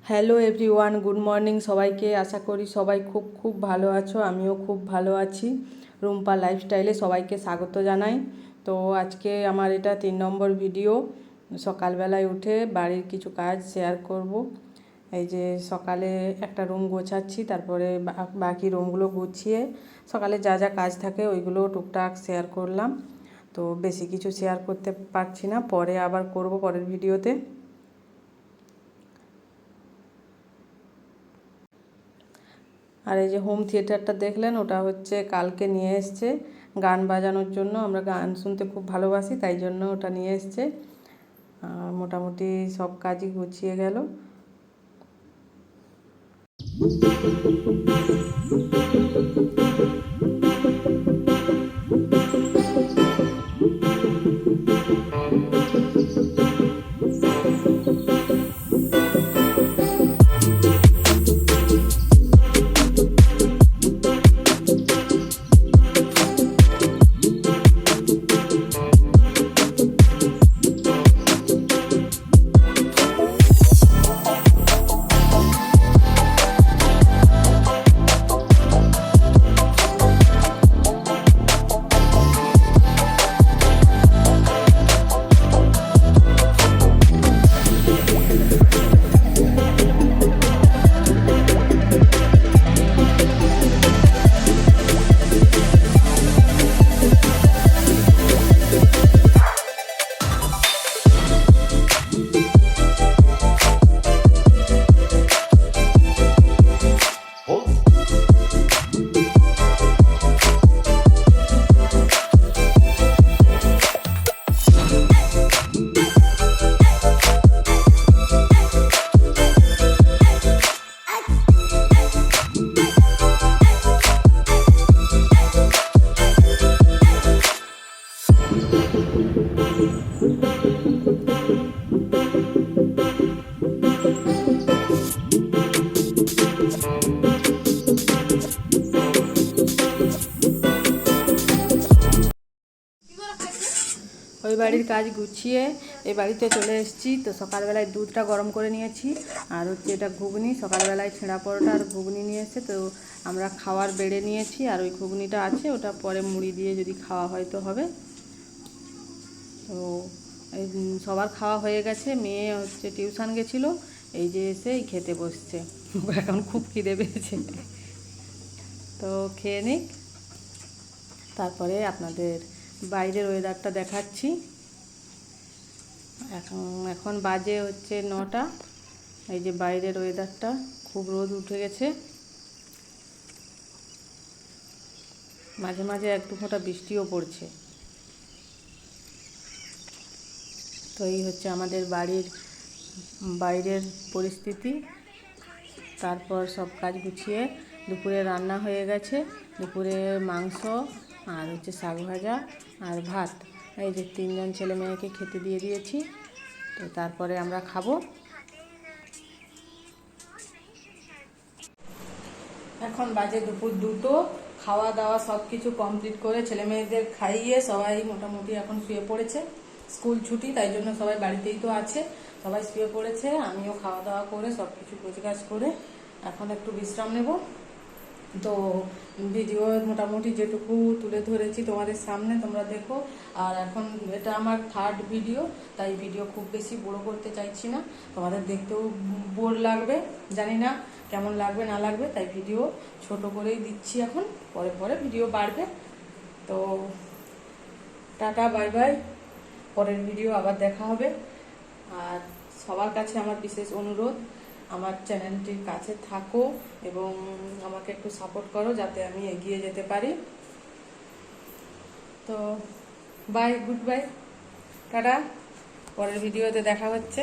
Hello everyone, good morning সবাইকে। আশা করি সবাই খুব ভালো আছো। আমিও খুব ভালো আছি। রুম্পা লাইফস্টাইলে সবাইকে স্বাগত জানাই। তো আজকে আমার এটা 3 নম্বর ভিডিও। সকালবেলায় উঠে বাড়ির কিছু কাজ শেয়ার করব। এই যে সকালে একটা রুম গোছাচ্ছি, তারপরে বাকি রুমগুলো গুছিয়ে সকালে যা যা কাজ থাকে ওইগুলো টুকটাক শেয়ার করলাম। তো বেশি কিছু শেয়ার করতে পারছি না, পরে আবার করব পরের ভিডিওতে। আর এই যে হোম থিয়েটারটা দেখলেন, ওটা হচ্ছে কালকে নিয়ে এসছে গান বাজানোর জন্য। আমরা গান শুনতে খুব ভালোবাসি, তাই জন্য ওটা নিয়ে এসছে। মোটামুটি সব কাজই গুছিয়ে গেল। ওই বাড়ির কাজ গুছিয়ে এই বাড়িতে চলে এসেছি। তো সকালবেলায় দুধটা গরম করে নিয়েছি, আর হচ্ছে এটা ঘুগনি। সকালবেলায় ছেঁড়া পরোটা আর ঘুগনি নিয়ে এসে তো আমরা খাওয়ার বেড়ে নিয়েছি, আর ওই ঘুগনিটা আছে, ওটা পরে মুড়ি দিয়ে যদি খাওয়া হয় তো হবে। তো এই সবার খাওয়া হয়ে গেছে। মেয়ে হচ্ছে টিউশন গেছিলো, এই যে এসে খেতে বসছে। এখন খুব খিদে পেয়েছে, তো খেয়ে নিক, তারপরে আপনাদের বাইরের ওয়েদারটা দেখাচ্ছি। এখন বাজে হচ্ছে 9টা। এই যে বাইরের ওয়েদারটা, খুব রোদ উঠে গেছে, মাঝে মাঝে এক দু ফোঁটা বৃষ্টিও পড়ছে। তো এই হচ্ছে আমাদের বাড়ির বাইরের পরিস্থিতি। তারপর সব কাজ গুছিয়ে দুপুরে রান্না হয়ে গেছে। দুপুরে মাংস আর হচ্ছে শাক ভাজা আর ভাত। এই যে 3জন ছেলে মেয়েকে খেতে দিয়ে দিয়েছি। তো তারপরে আমরা খাবো। এখন বাজে দুপুর 2টো। খাওয়া দাওয়া সব কিছু কমপ্লিট করে ছেলে মেয়েদের খাইয়ে সবাই মোটামুটি এখন শুয়ে পড়েছে। স্কুল ছুটি, তাই জন্য সবাই বাড়িতেই তো আছে, সবাই শুয়ে পড়েছে। আমিও খাওয়া দাওয়া করে সব কিছু গোছগাছ করে এখন একটু বিশ্রাম নেব। তো ভিডিও মোটামুটি যেটুকু তুলে ধরেছি তোমাদের সামনে তোমরা দেখো। আর এখন এটা আমার 3rd ভিডিও, তাই ভিডিও খুব বেশি বড় করতে চাইছি না, তোমাদের দেখতেও বোর লাগবে। জানি না কেমন লাগবে না লাগবে, তাই ভিডিও ছোট করেই দিচ্ছি এখন, পরে পরে ভিডিও বাড়বে। তো টাটা, বাই বাই, পরের ভিডিও আবার দেখা হবে। আর সবার কাছে আমার বিশেষ অনুরোধ, আমার চ্যানেলটির কাছে থাকো এবং আমাকে একটু সাপোর্ট করো যাতে আমি এগিয়ে যেতে পারি। তো বাই, গুড বাই, টাটা, পরের ভিডিওতে দেখা হচ্ছে।